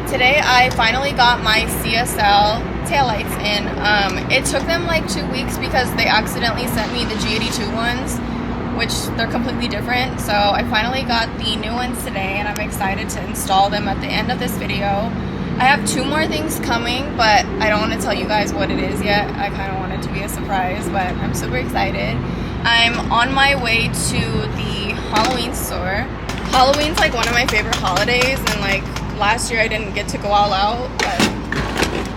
Today I finally got my CSL taillights in. It took them like 2 weeks because they accidentally sent me the G82 ones, which they're completely different. So I finally got the new ones today and I'm excited to install them at the end of this video. I have 2 more things coming, but I don't want to tell you guys what it is yet. I kind of want it to be a surprise, but I'm super excited. I'm on my way to the Halloween store. Halloween's like one of my favorite holidays, and like last year I didn't get to go all out, but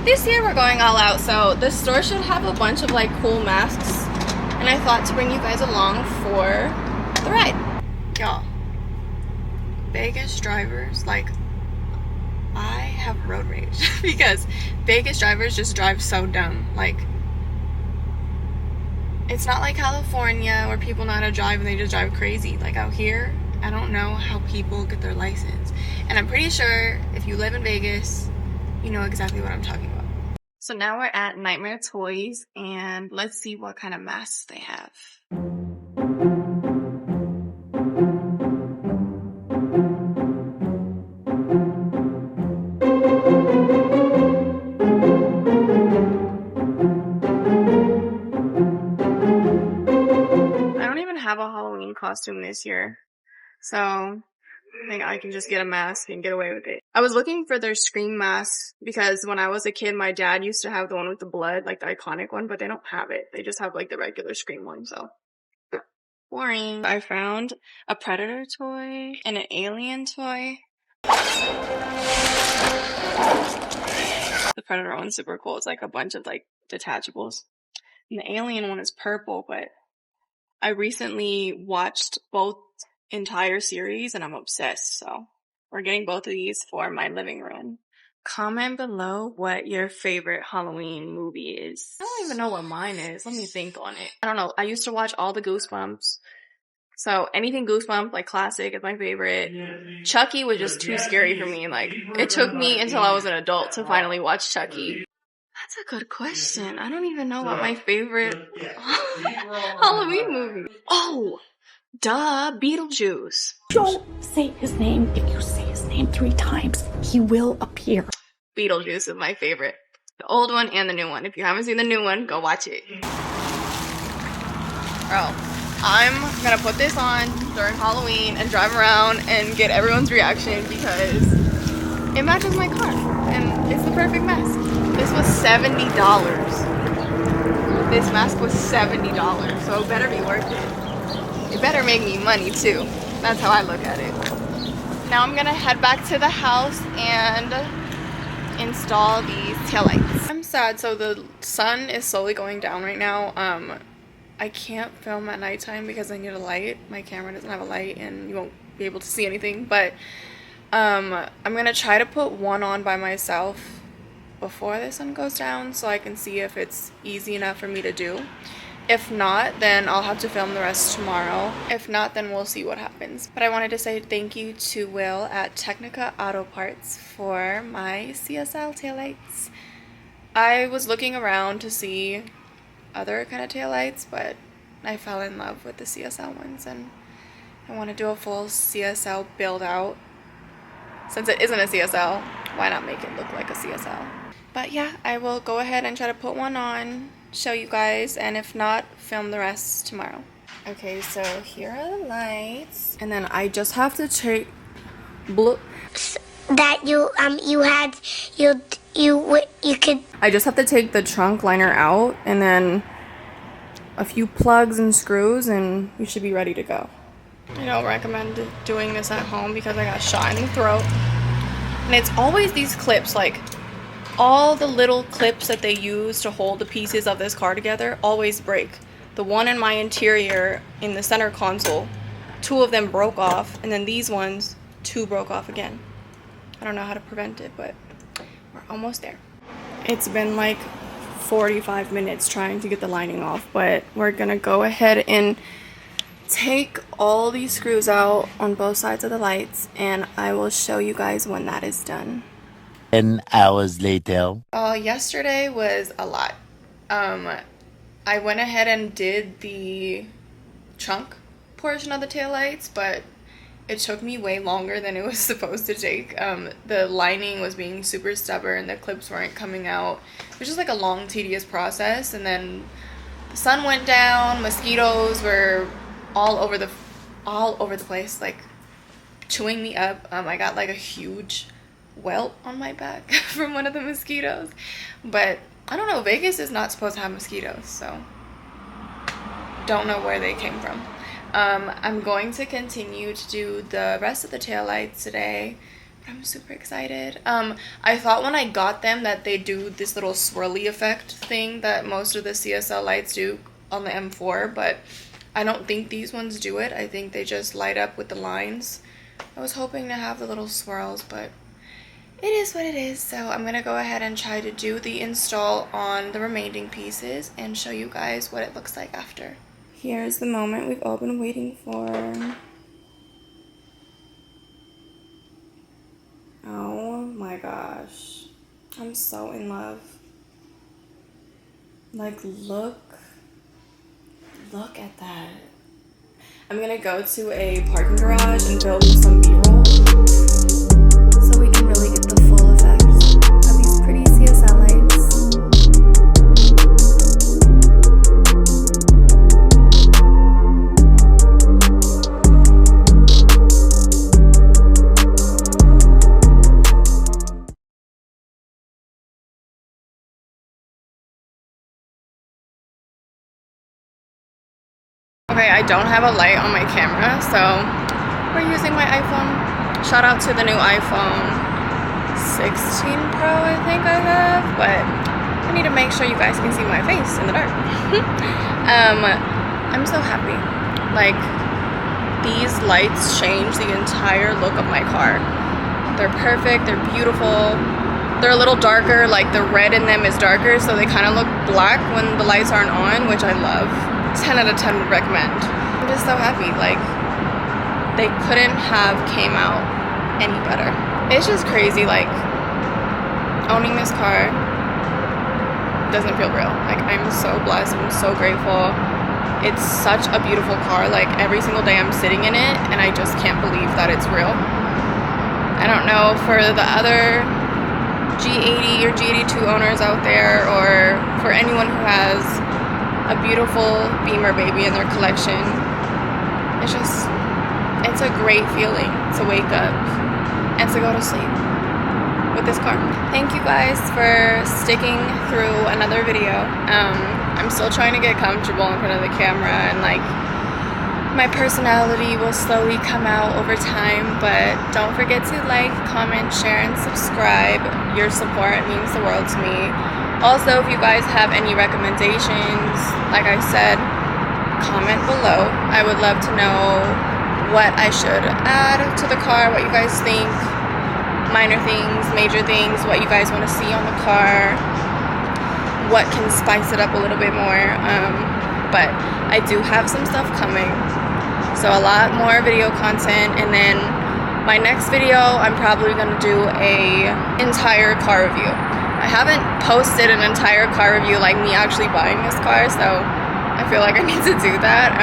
this year we're going all out. So the store should have a bunch of like cool masks, and I thought to bring you guys along for the ride. Y'all, Vegas drivers, like, I have road rage because Vegas drivers just drive so dumb. Like, it's not like California where people know how to drive and they just drive crazy. Like out here, I don't know how people get their license. And I'm pretty sure if you live in Vegas, you know exactly what I'm talking about. So now we're at Nightmare Toys and let's see what kind of masks they have. I don't even have a Halloween costume this year, so I think I can just get a mask and get away with it. I was looking for their Scream masks because when I was a kid, my dad used to have the one with the blood, like the iconic one, but they don't have it. They just have like the regular Scream one, so boring. I found a Predator toy and an Alien toy. The Predator one's super cool. It's like a bunch of like detachables. And the Alien one is purple, but I recently watched both entire series and I'm obsessed, so we're getting both of these for my living room. Comment below what your favorite Halloween movie is. I don't even know what mine is. Let me think on it. I don't know. I used to watch all the Goosebumps, so anything Goosebumps, like classic, is my favorite. Chucky was just too scary for me. Like, it took me until I was an adult to finally watch Chucky. That's a good question. I don't even know what my favorite Halloween movie. Oh, duh, Beetlejuice. Don't say his name. If you say his name 3 times, he will appear. Beetlejuice is my favorite. The old one and the new one. If you haven't seen the new one, go watch it. Bro, I'm gonna put this on during Halloween and drive around and get everyone's reaction because it matches my car and it's the perfect mask. This was $70. This mask was $70, so it better be worth it. It better make me money too. That's how I look at it. Now I'm gonna head back to the house and install these taillights. I'm sad, so the sun is slowly going down right now. I can't film at nighttime because I need a light. My camera doesn't have a light and you won't be able to see anything, but I'm gonna try to put one on by myself before the sun goes down so I can see if it's easy enough for me to do. If not, then I'll have to film the rest tomorrow. If not, then we'll see what happens. But I wanted to say thank you to Will at Technica Auto Parts for my CSL taillights. I was looking around to see other kind of taillights, but I fell in love with the CSL ones and I want to do a full CSL build out. Since it isn't a CSL, why not make it look like a CSL? But yeah, I will go ahead and try to put one on, show you guys, and if not, film the rest tomorrow. Okay, so here are the lights. And then I just have to take that you could. I just have to take the trunk liner out and then a few plugs and screws and we should be ready to go. I don't recommend doing this at home because I got shot in the throat. And it's always these clips, like all the little clips that they use to hold the pieces of this car together always break. The one in my interior in the center console, 2 of them broke off, and then these ones, 2 broke off again. I don't know how to prevent it, but we're almost there. It's been like 45 minutes trying to get the lining off, but we're gonna go ahead and take all these screws out on both sides of the lights and I will show you guys when that is done. 10 hours later. Yesterday was a lot. I went ahead and did the trunk portion of the taillights, but it took me way longer than it was supposed to take. The lining was being super stubborn, the clips weren't coming out. It was just like a long, tedious process. And then the sun went down, mosquitoes were all over the place, like chewing me up. I got like a huge welt on my back from one of the mosquitoes. But I don't know, Vegas is not supposed to have mosquitoes, so don't know where they came from. I'm going to continue to do the rest of the taillights today. I'm super excited. I thought when I got them that they do this little swirly effect thing that most of the CSL lights do on the M4, but I don't think these ones do it. I think they just light up with the lines. I was hoping to have the little swirls, but it is what it is. So I'm gonna go ahead and try to do the install on the remaining pieces and show you guys what it looks like after. Here's the moment we've all been waiting for. Oh my gosh. I'm so in love. Like, look at that. I'm gonna go to a parking garage and film some B-roll so we can really get the full effect of these pretty CSL lights. Okay, I don't have a light on my camera, so we're using my iPhone. Shout out to the new iPhone 16 Pro, I think I have, but I need to make sure you guys can see my face in the dark. I'm so happy. Like, these lights change the entire look of my car. They're perfect, they're beautiful. They're a little darker, like the red in them is darker, so they kind of look black when the lights aren't on, which I love. 10 out of 10 would recommend. I'm just so happy. Like, they couldn't have came out any better. It's just crazy, like, owning this car doesn't feel real. Like, I'm so blessed. I'm so grateful. It's such a beautiful car. Like, every single day I'm sitting in it and I just can't believe that it's real. I don't know for the other G80 or G82 owners out there, or for anyone who has a beautiful Bimmer baby in their collection. It's a great feeling to wake up and to go to sleep with this car. Thank you guys for sticking through another video. I'm still trying to get comfortable in front of the camera, and like, my personality will slowly come out over time, but don't forget to like, comment, share, and subscribe. Your support means the world to me. Also, if you guys have any recommendations, like I said, comment below. I would love to know what I should add to the car, what you guys think, minor things, major things, what you guys want to see on the car, what can spice it up a little bit more. But I do have some stuff coming, so a lot more video content, and then my next video, I'm probably going to do a entire car review. I haven't posted an entire car review, like me actually buying this car, so I feel like I need to do that.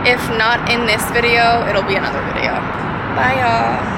If not in this video, it'll be another video. Bye, y'all.